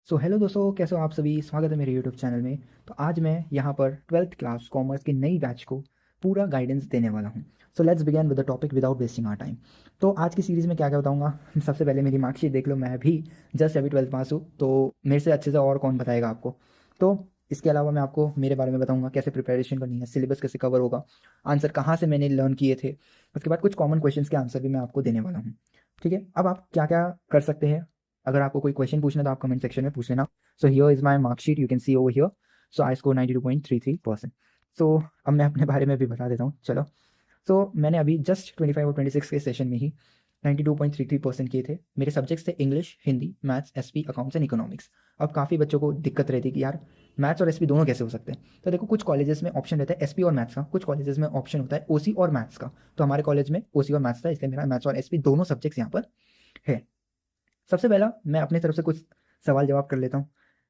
Hello दोस्तों, कैसे हो आप सभी। स्वागत है मेरे यूट्यूब चैनल में। तो आज मैं यहाँ पर 12th क्लास कॉमर्स की नई बैच को पूरा गाइडेंस देने वाला हूँ। Let's begin with the topic without wasting our time. तो आज की सीरीज़ में क्या क्या बताऊँगा। सबसे पहले मेरी मार्कशीट देख लो, मैं भी जस्ट अभी 12th पास हूँ, तो मेरे से अच्छे से और कौन बताएगा आपको। तो इसके अलावा मैं आपको मेरे बारे में बताऊँगा, कैसे प्रिपरेशन करनी है, सिलेबस कैसे कवर होगा, आंसर कहाँ से मैंने लर्न किए थे। उसके बाद कुछ कॉमन क्वेश्चंस के आंसर भी मैं आपको देने वाला हूँ। ठीक है, अब आप क्या क्या कर सकते हैं। अगर आपको कोई क्वेश्चन पूछना है तो आप कमेंट सेक्शन में पूछ लेना। So here is my marksheet, you can see over here. So I score 92.33%। सो अब मैं अपने बारे में भी बता देता हूँ, चलो। मैंने अभी जस्ट 25 और 26 के सेशन में ही 92.33% किए थे। मेरे सब्जेक्ट्स थे English, Hindi, maths, SP, accounts and economics. अब काफ़ी बच्चों को दिक्कत रहती है कि यार मैथ्स और एसपी दोनों कैसे हो सकते हैं। तो देखो, कुछ कॉलेजेस में ऑप्शन रहता है एसपी और मैथ्स का, कुछ कॉलेजेस में ऑप्शन होता है ओसी और मैथ्स का। तो हमारे कॉलेज में ओसी और मैथ्स था, इसलिए मेरा मैथ्स और एसपी दोनों सब्जेक्ट्स यहाँ पर है। सबसे पहला मैं अपनी तरफ से कुछ सवाल जवाब कर लेता हूँ।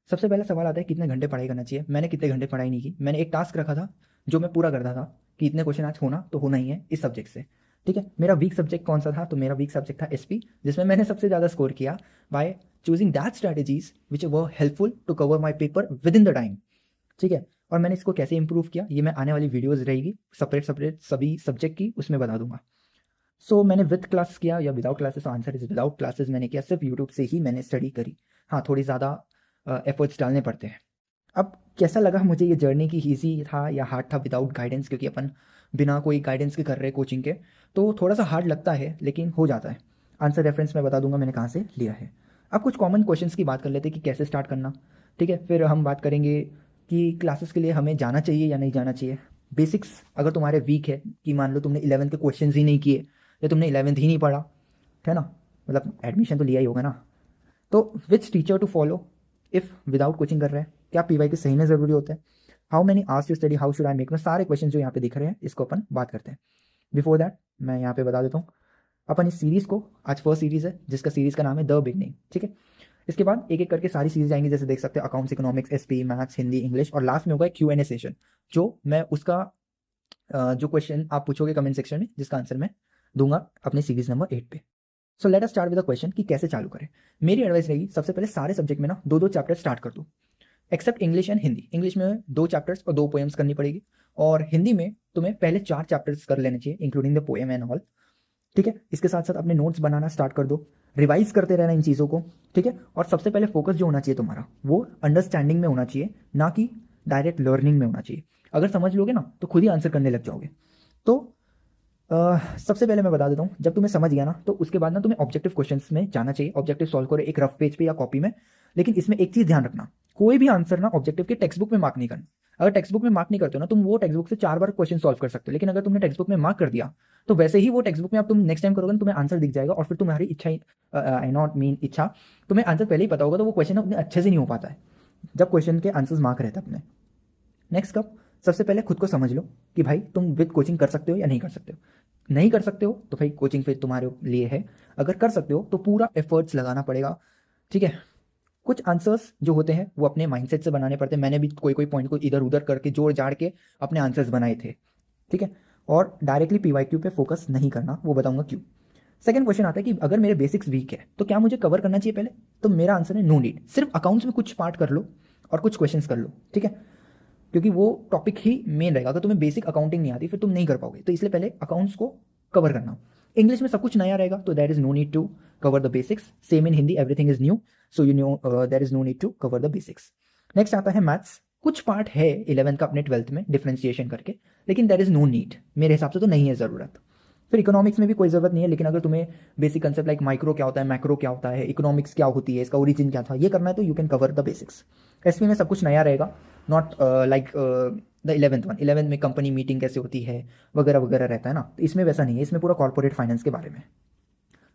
सबसे पहला सवाल आता है कितने घंटे पढ़ाई करना चाहिए। मैंने कितने घंटे पढ़ाई नहीं की। मैंने एक टास्क रखा था जो मैं पूरा करता था कि इतने क्वेश्चन आज होना तो होना ही है इस सब्जेक्ट से। ठीक है, मेरा वीक सब्जेक्ट कौन सा था, तो मेरा वीक सब्जेक्ट था एसपी, जिसमें मैंने सबसे ज़्यादा स्कोर किया by choosing that strategies which were helpful to cover my paper within the time. ठीक है, और मैंने इसको कैसे इंप्रूव किया ये मैं आने वाली वीडियोज़ रहेगी सेपरेट सेपरेट सभी सब्जेक्ट की, उसमें बता दूंगा। मैंने विद क्लास किया या विदाउट क्लासेस, तो आंसर इज विदाउट क्लासेस मैंने किया। सिर्फ यूट्यूब से ही मैंने स्टडी करी। हाँ, थोड़ी ज़्यादा एफर्ट्स डालने पड़ते हैं। अब कैसा लगा मुझे ये जर्नी, की ईजी था या हार्ड था विदाउट गाइडेंस, क्योंकि अपन बिना कोई गाइडेंस के कर रहे कोचिंग के, तो थोड़ा सा हार्ड लगता है लेकिन हो जाता है। आंसर रेफरेंस मैं बता दूंगा मैंने कहाँ से लिया है। अब कुछ कॉमन क्वेश्चंस की बात कर लेते हैं कि कैसे स्टार्ट करना। ठीक है, फिर हम बात करेंगे कि क्लासेस के लिए हमें जाना चाहिए या नहीं जाना चाहिए। बेसिक्स अगर तुम्हारे वीक है, कि मान लो तुमने 11th के क्वेश्चन ही नहीं किए या तुमने 11th ही नहीं पढ़ा, है ना, मतलब एडमिशन तो लिया ही होगा ना। तो which teacher to follow if without coaching कर रहे हैं, क्या पीवाई के सही में ज़रूरी होता है, how many hours to study, how should I make, में सारे क्वेश्चन जो यहाँ पे दिख रहे हैं इसको अपन बात करते हैं। बिफोर दैट मैं यहाँ पे बता देता हूँ अपन इस सीरीज़ को, आज फर्स्ट सीरीज़ है जिसका सीरीज़ का नाम है द बिगनिंग। ठीक है, इसके बाद एक एक करके सारी सीरीज आएंगी, जैसे देख सकते हैं accounts, economics, SP, maths, Hindi, English, और लास्ट में होगा Q&A सेशन, जो मैं उसका जो क्वेश्चन आप पूछोगे कमेंट सेक्शन में, जिसका आंसर मैं दूंगा अपने सीरीज नंबर 8 पे। Let us start with the question कि कैसे चालू करें। मेरी एडवाइस रहेगी सबसे पहले सारे सब्जेक्ट में ना दो दो चैप्टर स्टार्ट कर दो, except English and Hindi. English में 2 चैप्टर्स और 2 पोएम्स करनी पड़ेगी, और हिंदी में तुम्हें पहले 4 चैप्टर्स कर लेने चाहिए including the poem and all. ठीक है, इसके साथ साथ अपने नोट्स बनाना स्टार्ट कर दो, रिवाइज करते रहना इन चीज़ों को। ठीक है, और सबसे पहले फोकस जो होना चाहिए तुम्हारा वो अंडरस्टैंडिंग में होना चाहिए, ना कि डायरेक्ट लर्निंग में होना चाहिए। अगर समझ लोगे ना तो खुद ही आंसर करने लग जाओगे। तो सबसे पहले मैं बता देता हूँ, जब तुम्हें समझ गया ना तो उसके बाद ना तुम्हें ऑब्जेक्टिव क्वेश्चंस में जाना चाहिए। ऑब्जेक्टिव सॉल्व करो एक रफ पेज पे या कॉपी में, लेकिन इसमें एक चीज़ ध्यान रखना, कोई भी आंसर ना ऑब्जेक्टिव के टेक्स्ट बुक में मार्क नहीं करना। अगर टेक्स्ट बुक में मार्क नहीं करते हो ना, तुम वो टेक्स्ट बुक से 4 बार क्वेश्चन सॉल्व कर सकते हो, लेकिन अगर तुमने टेक्स्ट बुक में मार्क कर दिया तो वैसे ही वो टेक्स्ट बुक में अब तुम नेक्स्ट टाइम करोगे ना, तुम्हें आंसर दिख जाएगा, और फिर तुम्हारी इच्छा, आई नॉट मीन इच्छा, तुम्हें आंसर पहले ही पता होगा, तो वो क्वेश्चन उतने अच्छे से नहीं हो पाता है जब क्वेश्चन के आंसर्स मार्क रहते हैं अपने। नेक्स्ट कब, सबसे पहले खुद को समझ लो कि भाई तुम विद कोचिंग कर सकते हो या नहीं कर सकते हो। नहीं कर सकते हो तो भाई कोचिंग फिर तुम्हारे लिए है। अगर कर सकते हो तो पूरा एफर्ट्स लगाना पड़ेगा। ठीक है, कुछ आंसर्स जो होते हैं वो अपने माइंडसेट से बनाने पड़ते हैं। मैंने भी कोई कोई पॉइंट को इधर उधर करके जोड़ जाड़ के अपने आंसर्स बनाए थे। ठीक है, और डायरेक्टली पीवाईक्यू पे फोकस नहीं करना, वो बताऊंगा क्यों। सेकंड क्वेश्चन आता है कि अगर मेरे बेसिक्स वीक है तो क्या मुझे कवर करना चाहिए पहले। तो मेरा आंसर है नो नीड, सिर्फ अकाउंट्स में कुछ पार्ट कर लो और कुछ क्वेश्चंस कर लो। ठीक है, क्योंकि वो टॉपिक ही मेन रहेगा। अगर तुम्हें बेसिक अकाउंटिंग नहीं आती फिर तुम नहीं कर पाओगे, तो इसलिए पहले अकाउंट्स को कवर करना। इंग्लिश में सब कुछ नया रहेगा तो there is no need to cover the basics. Same in Hindi, everything is new, so you know there is no need to cover the basics. Next आता है मैथ्स, कुछ पार्ट है 11th का अपने 12th में डिफ्रेंशिएशन करके, लेकिन देयर इज नो नीड, मेरे हिसाब से तो नहीं है ज़रूरत। फिर इकोनॉमिक्स में भी कोई ज़रूरत नहीं है, लेकिन अगर तुम्हें बेसिक कंसेप्ट लाइक माइक्रो क्या होता है, मैक्रो क्या होता है, इकोनॉमिक्स क्या होती है, इसका ओरिजिन क्या था, ये करना है तो you can cover the basics. SP में सब कुछ नया रहेगा, not like the 11th one. 11th में कंपनी मीटिंग कैसे होती है वगैरह वगैरह रहता है ना, तो इसमें वैसा नहीं है, इसमें पूरा कॉर्पोरेट फाइनेंस के बारे में।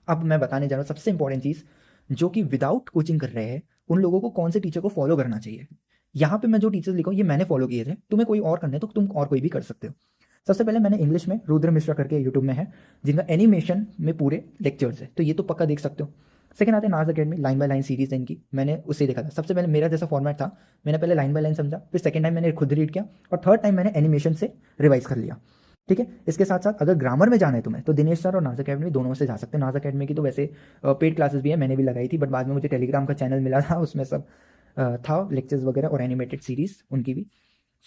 अब मैं बताने जा रहा हूँ सबसे इंपॉर्टेंट चीज़, जो कि विदाउट कोचिंग कर रहे हैं उन लोगों को कौन से टीचर को फॉलो करना चाहिए। यहाँ पे मैं जो टीचर्स लिखा हूँ ये मैंने फॉलो किए थे, तुम्हें कोई और करने तो तुम और कोई भी कर सकते हो। सबसे पहले मैंने इंग्लिश में रुद्र मिश्रा करके यूट्यूब में है, जिनका एनिमेशन में पूरे लेक्चर्स है, तो ये तो पक्का देख सकते हो। सेकंड आते हैं नाज academy, line by line series है इनकी, मैंने उससे देखा था। सबसे पहले मेरा जैसा फॉर्मेट था, मैंने पहले लाइन बाय लाइन समझा, फिर सेकंड टाइम मैंने खुद रीड किया, और थर्ड टाइम मैंने एनिमेशन से रिवाइज कर लिया। ठीक है, इसके साथ साथ अगर ग्रामर में जाना है तुम्हें तो दिनेश सर और नाज अकेडमी दोनों से जा सकते हैं। नाज अकेडमी की तो वैसे पेड क्लासेस भी है, मैंने भी लगाई थी, बट बाद में मुझे टेलीग्राम का चैनल मिला था, उसमें सब था लेक्चर्स वगैरह और एनिमेटेड सीरीज़ उनकी भी।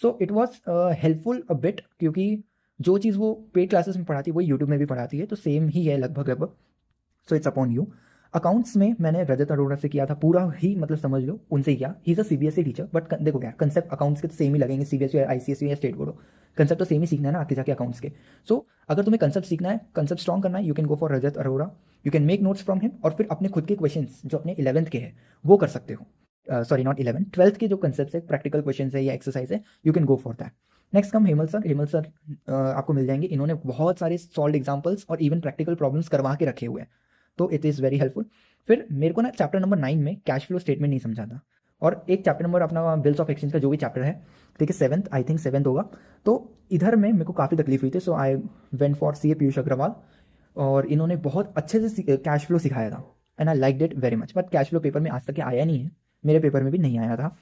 So it was helpful a bit, क्योंकि जो चीज़ वो पेड क्लासेस में पढ़ाती है वही यूट्यूब में भी पढ़ाती है, तो सेम ही है लगभग लगभग। So it's upon you. Accounts में मैंने रजत अरोड़ा से किया था, पूरा ही मतलब समझ लो उनसे ही किया। He is a CBSE teacher, but देखो क्या कंसेप्ट अकाउंट्स के तो सेम ही लगेंगे, सीबीएसई या आईसीएसई या स्टेट बोर्ड हो, कंसेप्ट तो सेम ही सीखना है ना आगे जाके अकाउंट्स के। सो अगर तुम्हें कंसेप्ट सीखना है, कंसेप्ट स्ट्रॉन्ग करना है, you can go for Rajat Arora. You can make notes from him और फिर अपने खुद के क्वेश्चन जो अपने 11th के हैं वो कर सकते हो। सॉरी नॉट 11, 12th के जो कंसेप्ट है, प्रैक्टिकल क्वेश्चन है या एक्सरसाइज है, you can go for that. Next come Hemal sir. Hemal sir आपको मिल जाएंगे, इन्होंने बहुत सारे सॉल्व एग्जाम्पल्स और इवन प्रैक्टिकल प्रॉब्लम्स करवा के रखे हुए हैं, तो इट इज़ वेरी हेल्पफुल। फिर मेरे को ना चैप्टर नंबर 9 में कैश फ्लो स्टेटमेंट नहीं समझा था, और एक चैप्टर नंबर अपना बिल्स ऑफ एक्सचेंज का जो भी चैप्टर है, ठीक है, 7th आई थिंक 7th होगा, तो इधर में मेरे को काफ़ी तकलीफ हुई थी। सो आई वेंट फॉर सी ए पीयूष अग्रवाल, और इन्होंने बहुत अच्छे से कैश फ्लो सिखाया था, and I like it very much. But cash flow paper में आज तक आया नहीं है, मेरे पेपर में भी नहीं आया था।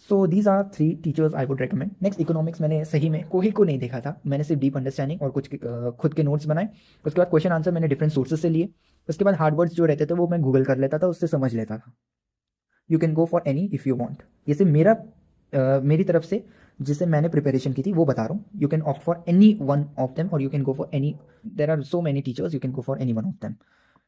So these are 3 teachers I would recommend. Next economics मैंने सही में कोई को नहीं देखा था, मैंने सिर्फ डीप अंडरस्टैंडिंग और कुछ खुद के नोट्स बनाए। उसके बाद क्वेश्चन आंसर मैंने डिफरेंट सोर्सेज से लिए। उसके बाद हार्ड वर्ड्स जो रहते थे वो मैं गूगल कर लेता था, उससे समझ लेता था। You can go for any if you want. ये सिर्फ मेरी तरफ से जिसे मैंने प्रिपरेशन की थी वो बता रहा हूँ। You can opt for any one of them, और you can go for any, there are so many teachers, you can go for any one of them.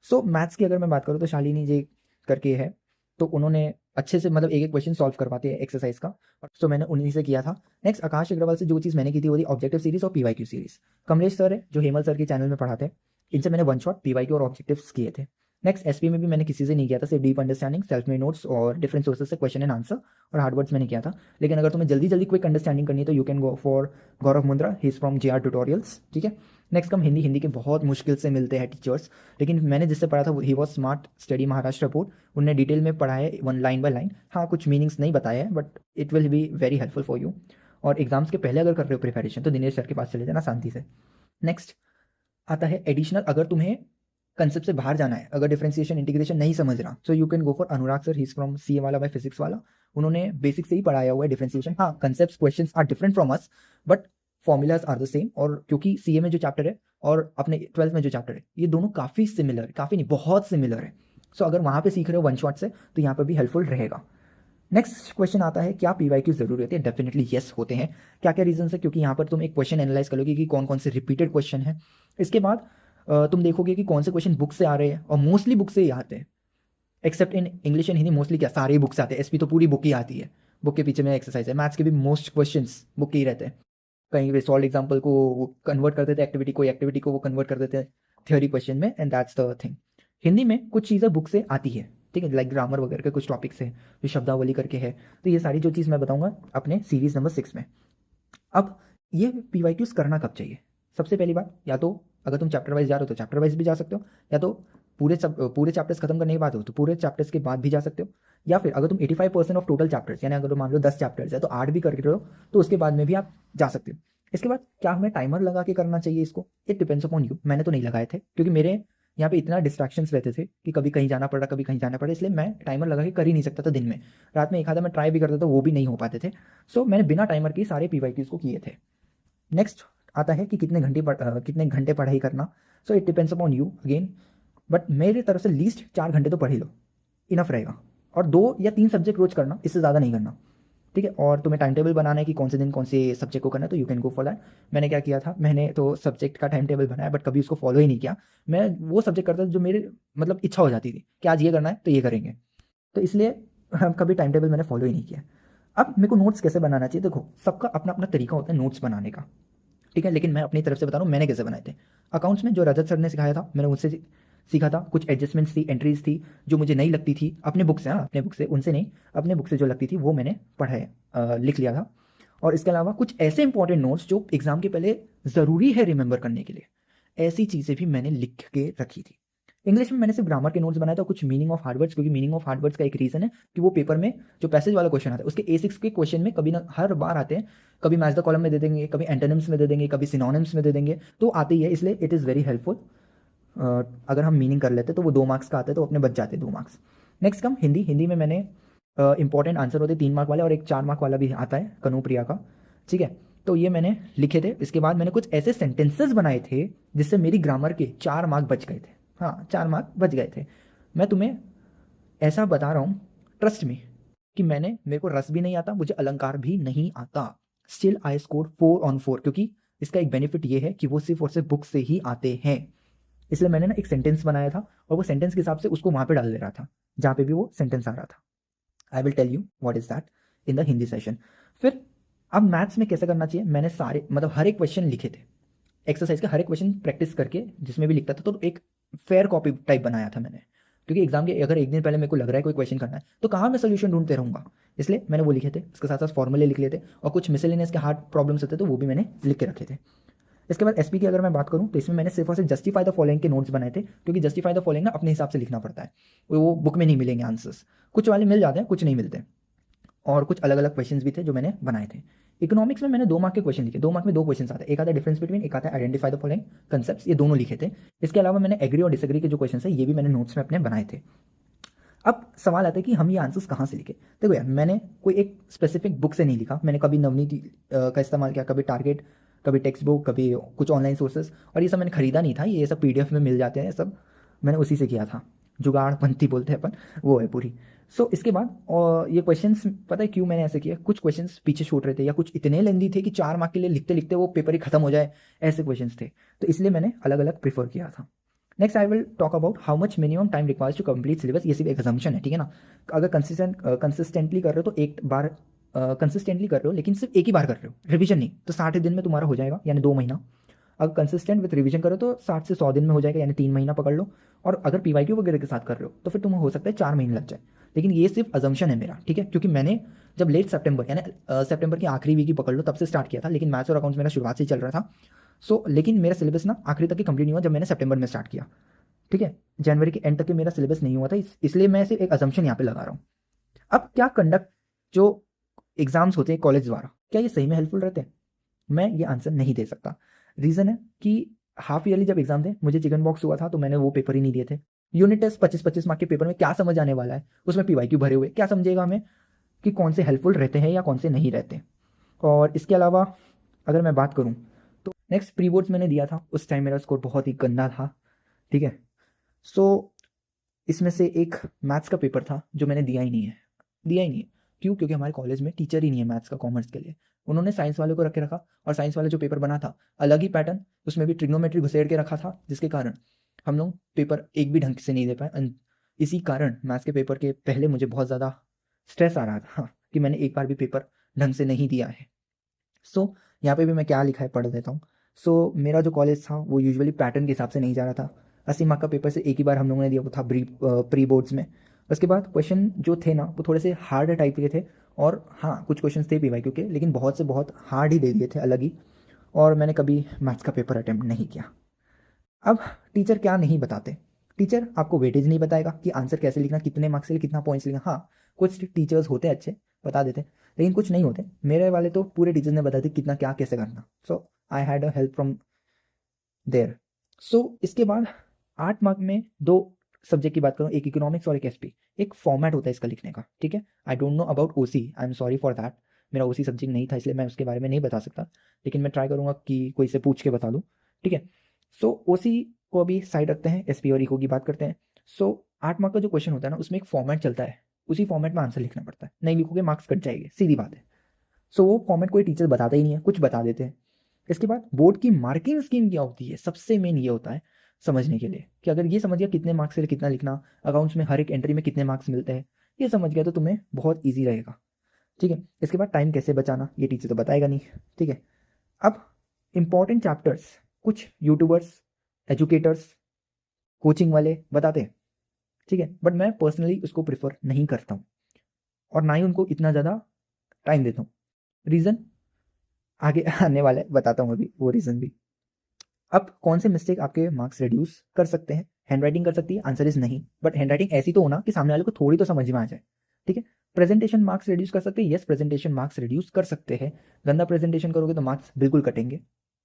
So maths की अगर मैं बात करूँ तो शालिनी जी करके है, तो उन्होंने अच्छे से मतलब एक एक क्वेश्चन सॉल्व करवाते हैं एक्सरसाइज का, तो मैंने उन्हीं से किया था। नेक्स्ट आकाश अग्रवाल से जो चीज़ मैंने की थी वो थी ऑब्जेक्टिव सीरीज और पीवाईक्यू सीरीज। कमलेश सर है जो हेमल सर के चैनल में पढ़ाते हैं, इनसे मैंने वन शॉट पीवाईक्यू और ऑब्जेक्टिव्स किए थे। नेक्स्ट एसपी में भी मैंने किसी से नहीं किया था, सिर्फ deep understanding, self made notes और डिफरेंट सोर्सेज से क्वेश्चन एंड आंसर और हार्ड वर्ड्स मैंने किया था। लेकिन अगर तुम्हें जल्दी जल्दी क्विक अंडरस्टैंडिंग करनी है तो you can go for Gaurav Mundra, he is from JR tutorials, ठीक है। Next come Hindi. हिंदी के बहुत मुश्किल से मिलते हैं टीचर्स, लेकिन मैंने जिससे पढ़ा था he was smart study Maharashtra board, उनने डिटेल में पढ़ा है वन लाइन बाय लाइन। हाँ कुछ मीनिंग्स नहीं बताया है, but it will be very helpful for you. और एग्जाम्स के पहले अगर कर रहे हो प्रिपरेशन तो दिनेश सर के पास चले जाना शांति से। नेक्स्ट आता है एडिशनल। अगर तुम्हें कंसेप्ट से बाहर जाना है, अगर डिफरेंशिएशन इंटीग्रेशन नहीं समझ रहा, so you can go for Anurag sir, he is from CA वाला बाय फिजिक्स वाला। उन्होंने बेसिक से ही पढ़ाया हुआ है डिफरेंशिएशन। हाँ concept questions are different from us, but formulas are the same. और क्योंकि CA में जो चैप्टर है और अपने 12th में जो चैप्टर है, ये दोनों काफ़ी सिमिलर है, काफ़ी नहीं बहुत सिमिलर है। सो अगर वहाँ पे सीख रहे हो वन शॉट से तो यहाँ पर भी हेल्पफुल रहेगा। नेक्स्ट क्वेश्चन आता है क्या PYQ जरूरी होते हैं? डेफिनेटली येस होते हैं। क्या क्या रीजन है? क्योंकि यहाँ पर तुम एक क्वेश्चन एनालाइज करोगे कि कौन कौन से रिपीटेड क्वेश्चन है। इसके बाद तुम देखोगे कि कौन से क्वेश्चन बुक से आ रहे हैं, और मोस्टली बुक से ही आते हैं, accept in English and Hindi. Mostly क्या सारे ही बुक से आते हैं, SP तो पूरी बुक ही आती है, बुक के पीछे में एक्सरसाइज है। मैथ्स के भी मोस्ट क्वेश्चन बुक के ही रहते हैं। कहीं पे सॉल्व एग्जाम्पल को वो कन्वर्ट कर देते हैं एक्टिविटी को, एक्टिविटी को वो कन्वर्ट कर देते हैं थ्योरी क्वेश्चन में, and that's the thing. Hindi में कुछ चीज़ें बुक से आती है, ठीक है, लाइक ग्रामर वगैरह के कुछ टॉपिक्स है, जो शब्दावली करके है। तो ये सारी जो चीज़ मैं बताऊंगा अपने सीरीज नंबर 6 में। अब ये PYQs करना कब चाहिए? सबसे पहली बात, या तो अगर तुम चैप्टर वाइज जा रहे हो तो चैप्टर वाइज भी जा सकते हो, या तो पूरे चैप्टर्स खत्म करने के बाद हो तो पूरे चैप्टर्स के बाद भी जा सकते हो, या फिर अगर तुम 85% ऑफ टोटल चैप्टर्स, यानी अगर मान लो 10 चैप्टर्स है तो 8 भी करके रहो तो उसके बाद में भी आप जा सकते हो। इसके बाद क्या हमें टाइमर लगा के करना चाहिए इसको? It depends upon you. मैंने तो नहीं लगाए थे, क्योंकि मेरे यहाँ पे इतना डिस्ट्रैक्शंस रहते थे कि कभी कहीं जाना पड़ रहा, कभी कहीं जाना पड़ा, इसलिए मैं टाइमर लगा के कर ही नहीं सकता था दिन में। रात में एक आधा मैं ट्राई भी करता था, वो भी नहीं हो पाते थे। सो मैंने बिना टाइमर के सारे PYQs को किए थे। नेक्स्ट आता है कि कितने घंटे पढ़ाई करना। So it depends upon you again, but मेरे तरफ से लीस्ट 4 घंटे तो पढ़ ही लो, इनफ रहेगा। और 2 या 3 सब्जेक्ट रोज करना, इससे ज़्यादा नहीं करना, ठीक है। और तुम्हें टाइम टेबल बनाना है कि कौन से दिन कौन से सब्जेक्ट को करना है, तो you can go for that. मैंने क्या किया था, मैंने तो सब्जेक्ट का टाइम टेबल बनाया, बट कभी उसको फॉलो ही नहीं किया। मैं वो सब्जेक्ट करता था जो मेरे मतलब इच्छा हो जाती थी कि आज ये करना है तो ये करेंगे, तो इसलिए कभी टाइम टेबल मैंने फॉलो ही नहीं किया। अब मेरे को नोट्स कैसे बनाना चाहिए? देखो सबका अपना अपना तरीका होता है नोट्स बनाने का, ठीक है, लेकिन मैं अपनी तरफ से बता रहा हूँ मैंने कैसे बनाए थे। अकाउंट्स में जो रजत सर ने सिखाया था मैंने उनसे सीखा था। कुछ एडजस्टमेंट्स थी, एंट्रीज थी जो मुझे नहीं लगती थी अपने बुक से, हाँ अपने बुक से, उनसे नहीं, अपने बुक से जो लगती थी वो मैंने लिख लिया था। और इसके अलावा कुछ ऐसे इंपॉर्टेंट नोट्स जो एग्जाम के पहले ज़रूरी है रिमेंबर करने के लिए, ऐसी चीज़ें भी मैंने लिख के रखी थी। इंग्लिश में मैंने सिर्फ ग्रामर के नोट्स बनाए थे, कुछ मीनिंग ऑफ हार्डवर्ड्स, क्योंकि मीनिंग ऑफ हार्डवर्ड्स का एक रीज़न है कि वो पेपर में जो पैसेज वाला क्वेश्चन आता है उसके A6 के क्वेश्चन में कभी ना हर बार आते हैं, कभी मैच द कॉलम में दे देंगे, कभी एंटोनिम्स में दे देंगे, कभी सिनोनिम्स में दे देंगे, तो आते ही है, इसलिए इट इज़ वेरी हेल्पफुल। अगर हम मीनिंग कर लेते तो वो 2 मार्क्स का आता है, तो अपने बच जाते 2 marks. Next come Hindi. Hindi में मैंने इंपॉर्टेंट आंसर होते 3 मार्क वाले और एक 4 मार्क वाला भी आता है कनुप्रिया का, ठीक है, तो ये मैंने लिखे थे। इसके बाद मैंने कुछ ऐसे सेंटेंसेस बनाए थे जिससे मेरी ग्रामर के 4 मार्क बच गए थे। हाँ 4 मार्क बच गए थे। मैं तुम्हें ऐसा बता रहा हूँ, ट्रस्ट मी, कि मेरे को रस भी नहीं आता, मुझे अलंकार भी नहीं आता, स्टिल आई स्कोर 4 on 4, क्योंकि इसका एक बेनिफिट ये है कि वो सिर्फ और सिर्फ बुक से ही आते हैं। इसलिए मैंने ना एक सेंटेंस बनाया था और वो सेंटेंस के हिसाब से उसको वहां पे डाल दे रहा था जहाँ पे भी वो सेंटेंस आ रहा था। I will tell you what is that in the Hindi session. फिर अब मैथ्स में कैसे करना चाहिए, मैंने सारे मतलब हर एक क्वेश्चन लिखे थे, एक्सरसाइज का हर एक क्वेश्चन प्रैक्टिस करके जिसमें भी लिखता था, तो एक फेयर कॉपी टाइप बनाया था मैंने, क्योंकि एग्जाम के अगर एक दिन पहले मेरे को लग रहा है कोई क्वेश्चन करना है तो कहाँ मैं सोल्यूशन ढूंढते रहूंगा, इसलिए मैंने वो लिखे थे। इसके साथ साथ फॉर्मूले लिख लिए थे और कुछ मिसलेनियस के हार्ड प्रॉब्लम्स होते तो वो भी मैंने लिख के रखे थे। इसके बाद एसपी की अगर मैं बात करूं तो इसमें मैंने सिर्फ और सिर्फ जस्टिफाई द फॉलोइंग के नोट्स बनाए थे, क्योंकि जस्टिफाई द फॉलोइंग ना अपने हिसाब से लिखना पड़ता है, वो बुक में नहीं मिलेंगे आंसर्स, कुछ वाले मिल जाते हैं कुछ नहीं मिलते, और कुछ अलग अलग क्वेश्चंस भी थे जो मैंने बनाए थे। इकोनॉमिक्स में मैंने 2 मार्क के क्वेश्चन लिखे, 2 मार्क में 2 क्वेश्चन आते हैं, एक आता है डिफरेंस बिटवीन, एक आता है आइडेंटिफाई द फॉलोइंग कंसेप्ट्स, ये दोनों लिखे थे। इसके अलावा मैंने एग्री और डिसएग्री के जो क्वेश्चन है ये भी मैंने नोट्स में अपने बनाए थे। अब सवाल आता है कि हम ये आंसर्स कहाँ से लिखे। देखो यार, मैंने कोई एक स्पेसिफिक बुक से नहीं लिखा, मैंने कभी नवनीत का इस्तेमाल किया, कभी टारगेट, कभी टेक्स्ट बुक, कभी कुछ ऑनलाइन सोर्सेज, और ये सब मैंने खरीदा नहीं था, ये सब पीडीएफ में मिल जाते हैं, सब मैंने उसी से किया था, जुगाड़ पंथी बोलते हैं अपन, वो है पूरी। सो इसके बाद और ये क्वेश्चंस पता है क्यों मैंने ऐसे किया, कुछ क्वेश्चंस पीछे छूट रहे थे या कुछ इतने लेंदी थे कि 4 मार्क के लिए लिखते लिखते वो पेपर ही खत्म हो जाए, ऐसे क्वेश्चंस थे, तो इसलिए मैंने अलग अलग प्रीफर किया था। Next I will talk about how much minimum time requires to complete syllabus. ये सिर्फ एक असम्पशन है, ठीक है ना। अगर कंसिस्टेंटली कर रहे हो तो एक बार कंसिस्टेंटली कर रहे हो, लेकिन सिर्फ एक ही बार कर रहे हो, रिवीजन नहीं, तो 60 दिन में तुम्हारा हो जाएगा, यानी 2 महीना। अगर कंसिस्टेंट विथ रिवीजन करो तो 60 से 100 दिन में हो जाएगा, यानी 3 महीना पकड़ लो। और अगर पीवाईक्यू वगैरह के साथ कर रहे हो तो फिर तुम्हें हो सकता है 4 महीने लग जाए, लेकिन ये सिर्फ अजम्पशन है मेरा, ठीक है, क्योंकि मैंने जब लेट सेप्टेम्बर यानी सेप्टेम्बर की आखिरी वीक ही पकड़ लो तब से स्टार्ट किया था, लेकिन मैथ्स और अकाउंट्स मेरा शुरुआत से ही चल रहा था। लेकिन मेरा सिलेबस ना आखिरी तक ही कंप्लीट नहीं हुआ जब मैंने सेप्टेम्बर में स्टार्ट किया, ठीक है, जनवरी के एंड तक के मेरा सिलेबस नहीं हुआ था, इसलिए मैं सिर्फ एक अजम्पशन यहाँ पे लगा रहा हूँ। अब क्या कंडक्ट जो एग्जाम्स होते हैं कॉलेज द्वारा, क्या ये सही में हेल्पफुल रहते हैं, मैं ये आंसर नहीं दे सकता। रीज़न है कि हाफ ईयरली जब एग्जाम थे मुझे चिकन बॉक्स हुआ था, तो मैंने वो पेपर ही नहीं दिए थे। यूनिट टेस्ट 25-25 मार्क के पेपर में क्या समझ आने वाला है, उसमें पीवाईक्यू भरे हुए, क्या समझेगा हमें कि कौन से हेल्पफुल रहते हैं या कौन से नहीं रहते। और इसके अलावा अगर मैं बात करूँ तो नेक्स्ट प्री बोर्ड्स मैंने दिया था, उस टाइम मेरा स्कोर बहुत ही गंदा था, ठीक है। इसमें से एक मैथ्स का पेपर था जो मैंने दिया ही नहीं है, दिया ही नहीं है। क्यों? क्योंकि हमारे कॉलेज में टीचर ही नहीं है मैथ्स का कॉमर्स के लिए, उन्होंने साइंस वालों को रख के रखा, और साइंस वाला जो पेपर बना था अलग ही पैटर्न, उसमें भी ट्रिग्नोमेट्री घुसेड़ के रखा था, जिसके कारण हम लोग पेपर एक भी ढंग से नहीं दे पाए। इसी कारण मैथ्स के पेपर के पहले मुझे बहुत ज़्यादा स्ट्रेस आ रहा था कि मैंने एक बार भी पेपर ढंग से नहीं दिया है। यहाँ पे भी मैं क्या लिखा है पढ़ देता हूँ। मेरा जो कॉलेज था वो यूजुअली पैटर्न के हिसाब से नहीं जा रहा था, 80 मार्क का पेपर से एक ही बार हम लोगों ने दिया, वो था प्री बोर्ड्स में। उसके बाद क्वेश्चन जो थे ना वो थोड़े से हार्ड टाइप के थे, और हाँ कुछ क्वेश्चन थे पीवाईक्यू के, लेकिन बहुत से बहुत हार्ड ही दे दिए थे अलग ही, और मैंने कभी मैथ्स का पेपर अटैम्प्ट नहीं किया। अब टीचर क्या नहीं बताते, टीचर आपको वेटेज नहीं बताएगा कि आंसर कैसे लिखना, कितने मार्क्स से लिए कितना पॉइंट्स लिखना। हाँ कुछ टीचर्स होते अच्छे, बता देते, लेकिन कुछ नहीं होते। मेरे वाले तो पूरे टीचर्स ने बता दी कितना क्या कैसे करना, so I had a help from there. इसके बाद 8 मार्क में 2 सब्जेक्ट की बात करूँ, एक इकोनॉमिक्स और एक एसपी, एक फॉर्मेट होता है इसका लिखने का, ठीक है। I don't know about OC, I am sorry for that, मेरा ओसी सब्जेक्ट नहीं था इसलिए मैं उसके बारे में नहीं बता सकता, लेकिन मैं ट्राई करूँगा कि कोई से पूछ के बता दूँ, ठीक है। ओसी को अभी साइड रखते हैं, एसपी और इको की बात करते हैं। 8 मार्क का जो क्वेश्चन होता है ना उसमें एक फॉर्मेट चलता है, उसी फॉर्मेट में आंसर लिखना पड़ता है, नहीं लिखोगे मार्क्स कट जाएंगे, सीधी बात है। वो फॉर्मेट कोई टीचर बताता ही नहीं है, कुछ बता देते हैं। इसके बाद बोर्ड की मार्किंग स्कीम क्या होती है, सबसे मेन ये होता है समझने के लिए कि अगर ये समझ गया कितने मार्क्स से कितना लिखना, अकाउंट्स में हर एक एंट्री में कितने मार्क्स मिलते हैं, ये समझ गया तो तुम्हें बहुत ईजी रहेगा, ठीक है। इसके बाद टाइम कैसे बचाना ये टीचर तो बताएगा नहीं, ठीक है। अब इंपॉर्टेंट चैप्टर्स कुछ यूट्यूबर्स, एजुकेटर्स, कोचिंग वाले बताते हैं, ठीक है, बट मैं पर्सनली उसको प्रिफर नहीं करता हूँ, और ना ही उनको इतना ज़्यादा टाइम देता हूँ। रीज़न आगे आने वाला है, बताता हूँ अभी वो रीज़न भी। अब कौन से मिस्टेक आपके मार्क्स रिड्यूस कर सकते हैं, हैंड राइटिंग कर सकती है, आंसर इज नहीं, बट हैंड राइटिंग ऐसी तो होना कि सामने वाले को थोड़ी तो समझ में आ जाए, ठीक है। प्रेजेंटेशन मार्क्स रिड्यूस कर सकते हैं, यस प्रेजेंटेशन मार्क्स रिड्यूस कर सकते हैं, गंदा प्रेजेंटेशन करोगे तो मार्क्स बिल्कुल कटेंगे,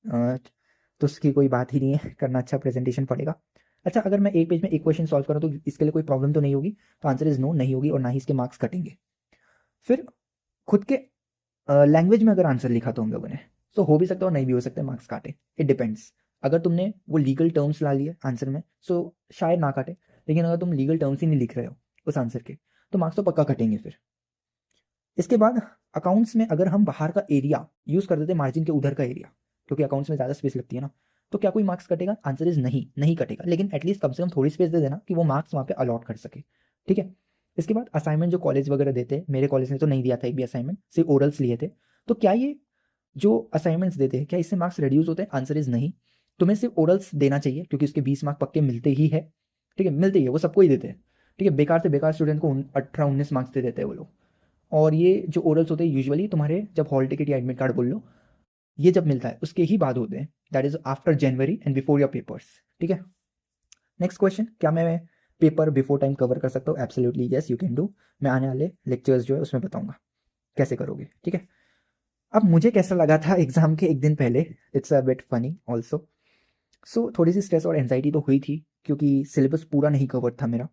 तो उसकी कोई बात ही नहीं है, करना अच्छा प्रेजेंटेशन पड़ेगा। अच्छा अगर मैं एक पेज में एक क्वेश्चन सॉल्व करूँ तो इसके लिए कोई प्रॉब्लम तो नहीं होगी, तो आंसर इज नो, नहीं होगी, और ना ही इसके मार्क्स कटेंगे। फिर खुद के लैंग्वेज में अगर आंसर लिखा तो हम लोगों ने, तो हो भी सकता है और नहीं भी हो सकता है, मार्क्स काटे, इट डिपेंड्स। अगर तुमने वो लीगल टर्म्स ला लिए आंसर में सो शायद ना काटे, लेकिन अगर तुम लीगल टर्म्स ही नहीं लिख रहे हो उस आंसर के तो मार्क्स तो पक्का कटेंगे फिर। इसके बाद अकाउंट्स में अगर हम बाहर का एरिया यूज़ कर देते मार्जिन के उधर का एरिया, क्योंकि अकाउंट्स में ज़्यादा स्पेस लगती है ना, तो क्या कोई मार्क्स कटेगा? आंसर इज नहीं, नहीं कटेगा। लेकिन एटलीस्ट कम से कम थोड़ी स्पेस दे देना कि वो मार्क्स वहाँ पे अलॉट कर सके, ठीक है। इसके बाद असाइनमेंट जो कॉलेज वगैरह देते हैं, मेरे कॉलेज ने तो नहीं दिया था एक भी असाइनमेंट, सिर्फ ओरल्स लिए थे। तो क्या ये जो असाइनमेंट्स देते हैं क्या इससे मार्क्स रिड्यूस होते हैं? आंसर इज नहीं। तुम्हें सिर्फ ओरल्स देना चाहिए क्योंकि उसके 20 मार्क पक्के मिलते ही है, ठीक है, मिलते ही है, वो सबको ही देते हैं, ठीक है। बेकार से बेकार स्टूडेंट को 18-19 मार्क्स दे देते हैं वो लोग। और ये जो ओरल्स होते हैं यूजुअली तुम्हारे जब हॉल टिकट या एडमिट कार्ड बोल लो, ये जब मिलता है उसके ही बाद होते हैं, that is after January and before your papers, ठीक है। नेक्स्ट क्वेश्चन, क्या मैं पेपर बिफोर टाइम कवर कर सकता हूँ? Absolutely yes you can do. मैं आने वाले लेक्चर्स जो है उसमें बताऊंगा कैसे करोगे, ठीक है। अब मुझे कैसा लगा था एग्जाम के एक दिन पहले, it's a bit funny also. So थोड़ी सी स्ट्रेस और एंजाइटी तो हुई थी क्योंकि सिलेबस पूरा नहीं कवर था मेरा,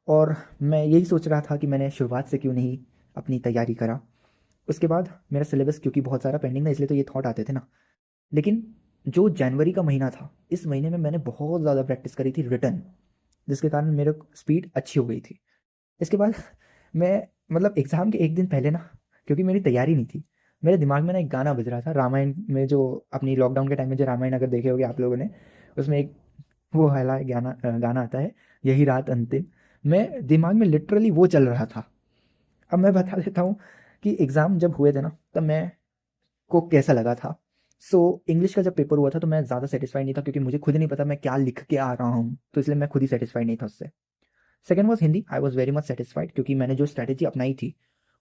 और मैं यही सोच रहा था कि मैंने शुरुआत से क्यों नहीं अपनी तैयारी करा। उसके बाद मेरा सिलेबस क्योंकि बहुत सारा पेंडिंग था इसलिए तो ये थॉट आते थे ना। लेकिन जो जनवरी का महीना था, इस महीने में मैंने बहुत ज़्यादा प्रैक्टिस करी थी रिटर्न, जिसके कारण मेरे स्पीड अच्छी हो गई थी। इसके बाद मैं मतलब एग्ज़ाम के एक दिन पहले ना, क्योंकि मेरी तैयारी नहीं थी, मेरे दिमाग में ना एक गाना बज रहा था रामायण में, जो अपनी लॉकडाउन के टाइम में जो रामायण अगर देखे होगे आप लोगों ने, उसमें एक वो वाला गाना आता है, यही रात अंतिम। मैं दिमाग में लिटरली वो चल रहा था। अब मैं बता देता हूँ कि एग्ज़ाम जब हुए थे ना तब मैं को कैसा लगा था। सो इंग्लिश का जब पेपर हुआ था तो मैं ज़्यादा सेटिस्फाइड नहीं था क्योंकि मुझे खुद नहीं पता मैं क्या लिख के आ रहा हूँ, तो इसलिए मैं खुद ही सेटिस्फाइड नहीं था उससे। Second was Hindi, I was very much satisfied क्योंकि मैंने जो स्ट्रैटेजी अपनाई थी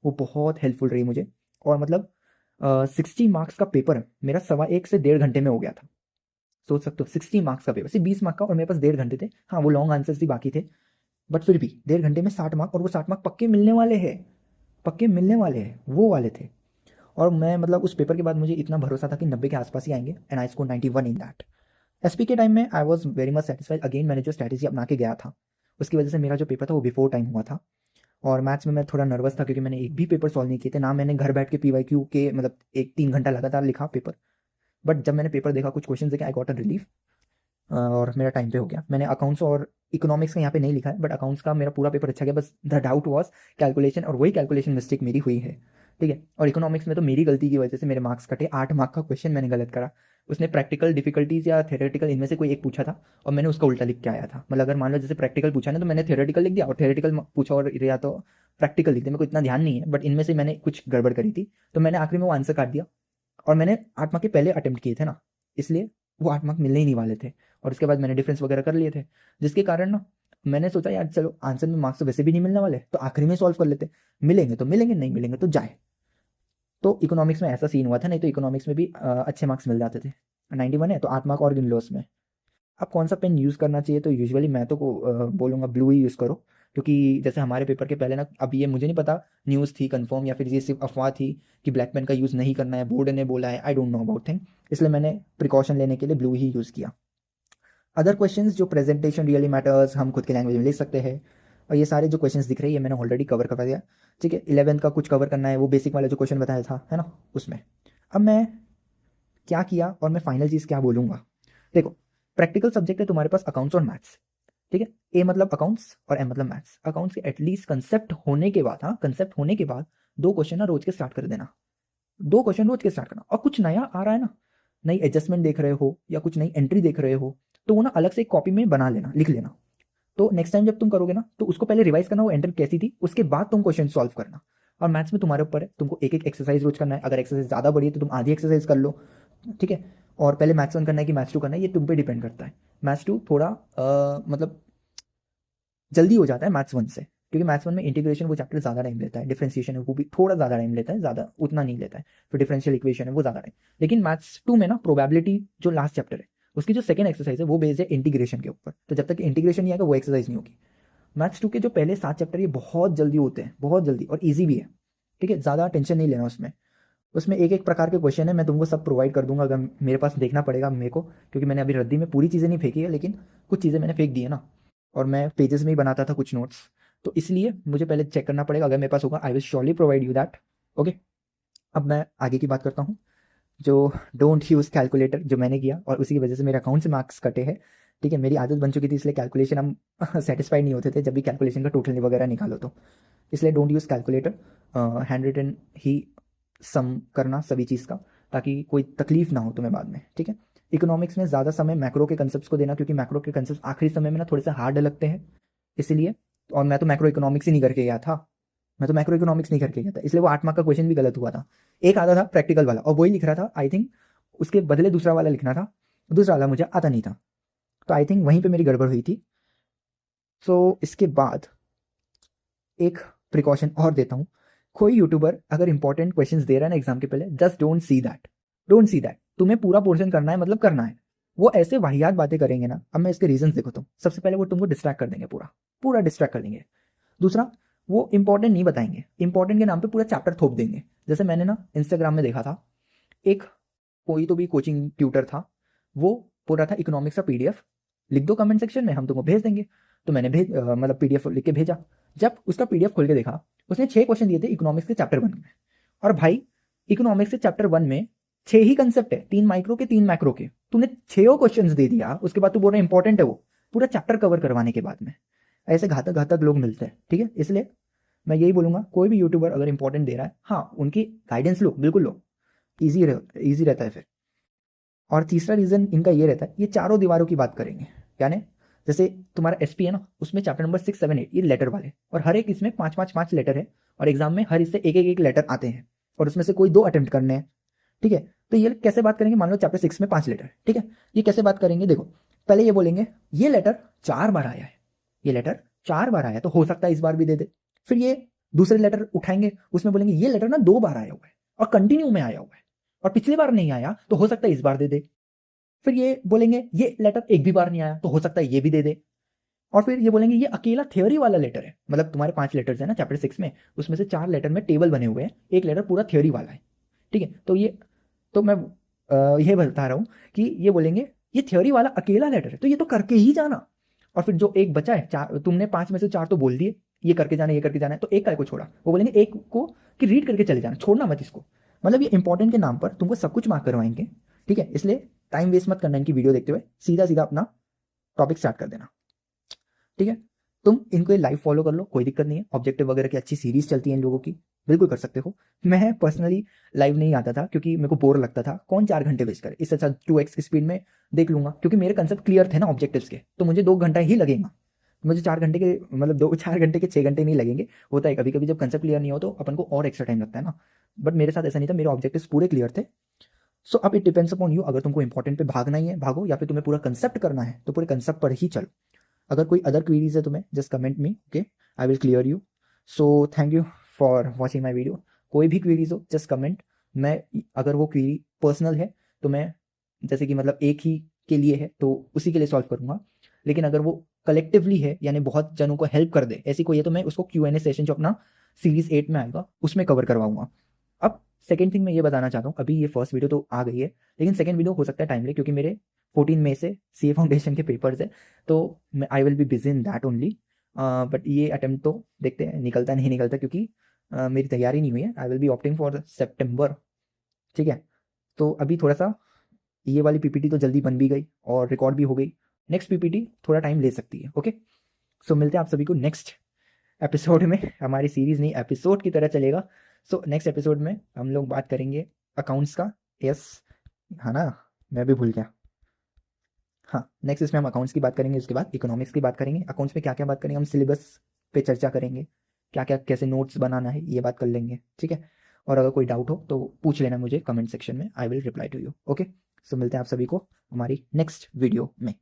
वो बहुत हेल्पफुल रही मुझे। और मतलब 60 मार्क्स का पेपर मेरा 1.25 से 1.5 घंटे में हो गया था। सोच सकते हो 60 मार्क्स का पेपर, सिर्फ 20 मार्क का, और मेरे पास 1.5 घंटे थे। हाँ वो लॉन्ग आंसर्स ही बाकी थे, बट फिर भी 1.5 घंटे में 60 मार्क, और वो 60 मार्क पक्के मिलने वाले हैं, पक्के मिलने वाले हैं, वो वाले थे। और मैं मतलब उस पेपर के बाद मुझे इतना भरोसा था कि 90 के आसपास ही आएंगे, and I score 91 in that. SP के टाइम में I was very much satisfied. Again मैंने जो स्ट्रैटेजी अपना के गया था उसकी वजह से मेरा जो पेपर था वो बिफोर टाइम हुआ था। और मैथ्स में मैं थोड़ा नर्वस था क्योंकि मैंने एक भी पेपर सॉल्व नहीं किए थे ना, मैंने घर बैठ के PYQ के मतलब 1-3 घंटा लगातार लिखा पेपर। बट जब मैंने पेपर देखा, कुछ क्वेश्चन देखे, आई गॉट अ रिलीफ, और मेरा टाइम पे हो गया। मैंने अकाउंट्स और इकोनॉमिक्स का यहाँ पे नहीं लिखा है, बट अकाउंट्स का मेरा पूरा पेपर अच्छा गया, बस द डाउट वॉज कैलकुलेशन, और वही कैलकुलेशन मिस्टेक मेरी हुई है, ठीक है। और इकोनॉमिक्स में तो मेरी गलती की वजह से मेरे मार्क्स कटे, 8 मार्क का क्वेश्चन मैंने गलत करा। उसने प्रैक्टिकल डिफिकल्टीज या थ्योरेटिकल इनमें से कोई एक पूछा था और मैंने उसका उल्टा लिख के आया था। मतलब अगर मान लो जैसे प्रैक्टिकल पूछा ना तो मैंने थ्योरेटिकल लिख दिया, और थ्योरेटिकल पूछा और या तो प्रैक्टिकल लिख दिया, मेरे को इतना ध्यान नहीं है, बट इनमें से मैंने कुछ गड़बड़ करी थी, तो मैंने आखिरी में वो आंसर काट दिया। और मैंने 8 मार्क के पहले अटेम्प्ट किए थे ना, इसलिए वो 8 मार्क मिलने ही नहीं वाले थे। और उसके बाद मैंने डिफरेंस वगैरह कर लिए थे, जिसके कारण ना मैंने सोचा यार चलो आंसर में मार्क्स तो वैसे भी नहीं मिलने वाले, तो आखिरी में सॉल्व कर लेते, मिलेंगे तो मिलेंगे, नहीं मिलेंगे तो जाए। तो इकोनॉमिक्स में ऐसा सीन हुआ था, नहीं तो इकोनॉमिक्स में भी अच्छे मार्क्स मिल जाते थे। 91 है तो 8 मार्क और गिन लो उसमें। अब कौन सा पेन यूज़ करना चाहिए, तो यूजुअली मैं तो बोलूँगा ब्लू ही यूज़ करो, क्योंकि जैसे हमारे पेपर के पहले ना, अब ये मुझे नहीं पता न्यूज़ थी कंफर्म या फिर ये सिर्फ अफवाह थी कि ब्लैक पेन का यूज़ नहीं करना है, बोर्ड ने बोला है, I don't know about thing, इसलिए मैंने प्रिकॉशन लेने के लिए ब्लू ही यूज़ किया। अदर क्वेश्चंस जो प्रेजेंटेशन रियली मैटर्स, हम खुद के लैंग्वेज में लिख सकते हैं, और ये सारे जो क्वेश्चंस दिख रहे हैं ये मैंने ऑलरेडी कवर करवा दिया, ठीक है। 11th का कुछ कवर करना है, वो बेसिक वाला जो क्वेश्चन बताया था है ना उसमें। अब मैं क्या किया और मैं फाइनल चीज़ क्या बोलूँगा, देखो प्रैक्टिकल सब्जेक्ट है तुम्हारे पास अकाउंट्स और मैथ्स, ठीक है। ए मतलब अकाउंट्स और एम मतलब मैथ्स। अकाउंट्स के एटलीस्ट कंसेप्ट होने के बाद, हाँ कंसेप्ट होने के बाद 2 क्वेश्चन ना रोज के स्टार्ट कर देना, 2 क्वेश्चन रोज के स्टार्ट करना। और कुछ नया आ रहा है ना, नई एडजस्टमेंट देख रहे हो या कुछ नई एंट्री देख रहे हो, तो वो ना अलग से एक कॉपी में बना लेना, लिख लेना। तो नेक्स्ट टाइम जब तुम करोगे ना तो उसको पहले रिवाइज करना वो एंट्री कैसी थी, उसके बाद तुम क्वेश्चन सॉल्व करना। और मैथ्स में तुम्हारे ऊपर है, तुमको एक एक एक्सरसाइज रोज करना है। अगर एक्सरसाइज ज़्यादा बड़ी है तो तुम आधी एक्सरसाइज कर लो, ठीक है। और पहले मैथ्स 1 करना है कि मैथ्स 2 करना है, ये तुम पे डिपेंड करता है। मैथ्स 2 थोड़ा मतलब जल्दी हो जाता है मैथ्स 1 से, क्योंकि मैथ्स 1 में इंटीग्रेशन वो चैप्टर ज़्यादा टाइम लेता है, डिफरेंशिएशन है वो भी थोड़ा ज़्यादा टाइम लेता है, ज़्यादा उतना नहीं लेता है। फिर डिफरेंशियल इक्वेशन है वो ज़्यादा टाइम। लेकिन मैथ्स 2 में ना प्रोबेबिलिटी जो लास्ट चैप्टर है उसकी जो सेकंड एक्सरसाइज है वो बेस्ड है इंटीग्रेशन के ऊपर, तो जब तक इंटीग्रेशन नहीं आएगा वो एक्सरसाइज नहीं होगी। मैथ्स 2 के जो पहले 7 चैप्टर ये बहुत जल्दी होते हैं, बहुत जल्दी, और ईजी भी है, ठीक है। ज़्यादा टेंशन नहीं लेना उसमें। उसमें एक एक प्रकार के क्वेश्चन है, मैं तुमको सब प्रोवाइड कर दूंगा, अगर मेरे पास देखना पड़ेगा मेरे को, क्योंकि मैंने अभी रद्दी में पूरी चीज़ें नहीं फेंकी है, लेकिन कुछ चीज़ें मैंने फेंक दी है ना, और मैं पेजेस में ही बनाता था कुछ नोट्स, तो इसलिए मुझे पहले चेक करना पड़ेगा। अगर मेरे पास होगा I will surely provide you that, okay. अब मैं आगे की बात करता हूँ, जो डोंट यूज़ कैलकुलेटर जो मैंने किया और उसी की वजह से मेरे अकाउंट से मार्क्स कटे हैं, ठीक है। मेरी आदत बन चुकी थी, इसलिए कैलकुलेशन हम सेटिस्फाई नहीं होते थे जब भी कैलकुलेशन का टोटल वगैरह निकालो तो, इसलिए don't use calculator, handwritten ही सम करना सभी चीज़ का, ताकि कोई तकलीफ ना हो तुम्हें बाद में, ठीक है। इकोनॉमिक्स में ज़्यादा समय मैक्रो के कंसेप्ट को देना, क्योंकि मैक्रो के कंसेप्ट आखिरी समय में ना थोड़े से हार्ड लगते हैं, इसलिए। और मैं तो मैक्रो इकोनॉमिक्स ही नहीं करके गया था, मैं तो मैक्रो इकोनॉमिक्स नहीं करके गया था, इसलिए वो 8 मार्क का क्वेश्चन भी गलत हुआ था। एक आता था प्रैक्टिकल वाला और वही लिख रहा था, आई थिंक उसके बदले दूसरा वाला लिखना था, दूसरा वाला मुझे आता नहीं था, तो आई थिंक वहीं पे मेरी गड़बड़ हुई थी। सो इसके बाद एक प्रिकॉशन और देता हूँ, कोई यूट्यूबर अगर इंपॉर्टेंट क्वेश्चंस दे रहा है ना एग्जाम के पहले, just don't see that, don't see that. तुम्हें पूरा पोर्शन करना है, मतलब करना है। वो ऐसे वाहियात बातें करेंगे ना, अब मैं इसके रीजन देखो, तुम सबसे पहले वो तुमको डिस्ट्रैक्ट कर देंगे, पूरा पूरा डिस्ट्रैक्ट कर देंगे। दूसरा, वो इंपॉर्टेंट नहीं बताएंगे, इंपॉर्टेंट के नाम पे पूरा चैप्टर थोप देंगे। जैसे मैंने ना इंस्टाग्राम में देखा था, एक कोई तो भी कोचिंग ट्यूटर था, वो पूरा था इकोनॉमिक्स का पीडीएफ, लिख दो कमेंट सेक्शन में, हम तुमको भेज देंगे। तो मैंने मतलब पीडीएफ लिख के भेजा। जब उसका पीडीएफ खोल के देखा, उसने 6 क्वेश्चन दिए थे इकोनॉमिक्स के चैप्टर 1 में, और भाई इकोनॉमिक्स के चैप्टर 1 में 6 ही कंसेप्ट है, 3 माइक्रो के 3 मैक्रो के, तूने 6 क्वेश्चन दे दिया, उसके बाद तू बोल रहा है इंपॉर्टेंट है वो, पूरा चैप्टर कवर करवाने के बाद में। ऐसे घातक घातक लोग मिलते हैं, ठीक है। इसलिए मैं यही बोलूंगा, कोई भी यूट्यूबर अगर इंपॉर्टेंट दे रहा है, हाँ उनकी गाइडेंस लो, बिल्कुल लो, ईजी रहता है फिर। और तीसरा रीजन इनका ये रहता है, ये चारों दीवारों की बात करेंगे, यानी जैसे तुम्हारा एसपी है ना, उसमें चैप्टर नंबर 6, 7, 8 ये लेटर वाले, और हर एक इसमें 5 लेटर है, और एग्जाम में हर इससे एक लेटर आते हैं, और उसमें से कोई 2 अटेम्प्ट करने हैं, ठीक है। तो ये कैसे बात करेंगे, मान लो चैप्टर 6 में 5 लेटर, ठीक है। ये कैसे बात करेंगे, देखो पहले ये बोलेंगे ये लेटर 4 बार आया है, ये लेटर 4 बार आया, तो हो सकता है इस बार भी दे दे। फिर ये दूसरे लेटर उठाएंगे, उसमें बोलेंगे ये लेटर ना 2 बार आया हुआ है और कंटिन्यू में आया हुआ है, और पिछली बार नहीं आया, तो हो सकता है इस बार दे दे। फिर ये बोलेंगे ये लेटर एक भी बार नहीं आया, तो हो सकता है ये भी दे दे। और फिर ये बोलेंगे ये अकेला थ्योरी वाला लेटर है, मतलब तुम्हारे 5 लेटर्स है ना चैप्टर 6 में, उसमें से 4 लेटर में टेबल बने हुए हैं, एक लेटर पूरा थ्योरी वाला है, ठीक है। तो ये, तो मैं ये बता रहा हूँ कि ये बोलेंगे ये थ्योरी वाला अकेला लेटर है, तो ये तो करके ही जाना। और फिर जो एक बचा है, 4 तुमने 5 में से 4 तो बोल दिए, ये करके जाना, ये करके जाना है, तो एक का को छोड़ा, वो बोलेंगे एक को कि रीड करके चले जाना, छोड़ना मत इसको। मतलब ये इंपॉर्टेंट के नाम पर तुमको सब कुछ मार्क करवाएंगे, ठीक है। इसलिए टाइम वेस्ट मत करना इनकी वीडियो देखते हुए, सीधा सीधा अपना टॉपिक स्टार्ट कर देना, ठीक है। तुम इनको लाइव फॉलो कर लो, कोई दिक्कत नहीं है, ऑब्जेक्टिव वगैरह की अच्छी सीरीज चलती है इन लोगों की, बिल्कुल कर सकते हो। मैं पर्सनली लाइव नहीं आता था, क्योंकि मेरे को बोर लगता था, कौन 4 घंटे वेस्ट करे, इससे अच्छा 2x की स्पीड में देख लूंगा, क्योंकि मेरे कंसेप्ट क्लियर थे ना ऑब्जेक्टिव्स के, तो मुझे 2 घंटा ही लगेगा, मुझे 4 घंटे के, मतलब 4 घंटे के 6 घंटे नहीं लगेंगे। होता है कभी कभी जब कंसेप्ट क्लियर नहीं हो तो अपन को और एक्स्ट्रा टाइम लगता है ना, बट मेरे साथ ऐसा नहीं था, मेरे ऑब्जेक्टिव्स पूरे क्लियर थे। सो अब इट डिपेंड्स अपॉन यू, अगर तुमको इंपॉर्टेंट पे भागना ही है भागो, या फिर तुम्हें पूरा कंसेप्ट करना है तो पूरे कंसेप्ट पर ही चलो। अगर कोई अदर क्वेरीज है तुम्हें, just comment me, okay, I will clear you. So thank you for watching my video. कोई भी क्वेरीज हो जस्ट कमेंट, मैं अगर वो क्वेरी पर्सनल है तो मैं, जैसे कि मतलब एक ही के लिए है तो उसी के लिए सॉल्व करूंगा, लेकिन अगर वो कलेक्टिवली है यानी बहुत जनों को हेल्प कर दे ऐसी कोई है, तो मैं उसको Q&A सेशन जो अपना सीरीज 8 में आएगा उसमें कवर करवाऊंगा। अब सेकेंड थिंग मैं ये बताना चाहता हूँ, अभी ये फर्स्ट वीडियो तो आ गई है, लेकिन सेकेंड वीडियो हो सकता है टाइमली, क्योंकि मेरे 14 मई से CA फाउंडेशन के पेपर्स है, तो मैं आई will be busy in that only. But ये अटेम्प्ट तो देखते हैं निकलता नहीं निकलता, क्योंकि मेरी तैयारी नहीं हुई है। I will be opting for September, ठीक है। तो अभी थोड़ा सा ये वाली पीपीटी तो जल्दी बन भी गई और रिकॉर्ड भी हो गई, नेक्स्ट पीपीटी थोड़ा टाइम ले सकती है, ओके। सो मिलते हैं आप सभी को नेक्स्ट एपिसोड में, हमारी सीरीज नहीं एपिसोड की तरह चलेगा। सो नेक्स्ट एपिसोड में हम लोग बात करेंगे अकाउंट्स का, यस है ना, मैं भी भूल गया, हाँ नेक्स्ट इसमें हम अकाउंट्स की बात करेंगे, उसके बाद इकोनॉमिक्स की बात करेंगे। अकाउंट्स में क्या क्या बात करेंगे, हम सिलेबस पे चर्चा करेंगे, क्या क्या कैसे नोट्स बनाना है ये बात कर लेंगे, ठीक है। और अगर कोई डाउट हो तो पूछ लेना मुझे कमेंट सेक्शन में, I will reply to you, okay. So मिलते हैं आप सभी को हमारी नेक्स्ट वीडियो में।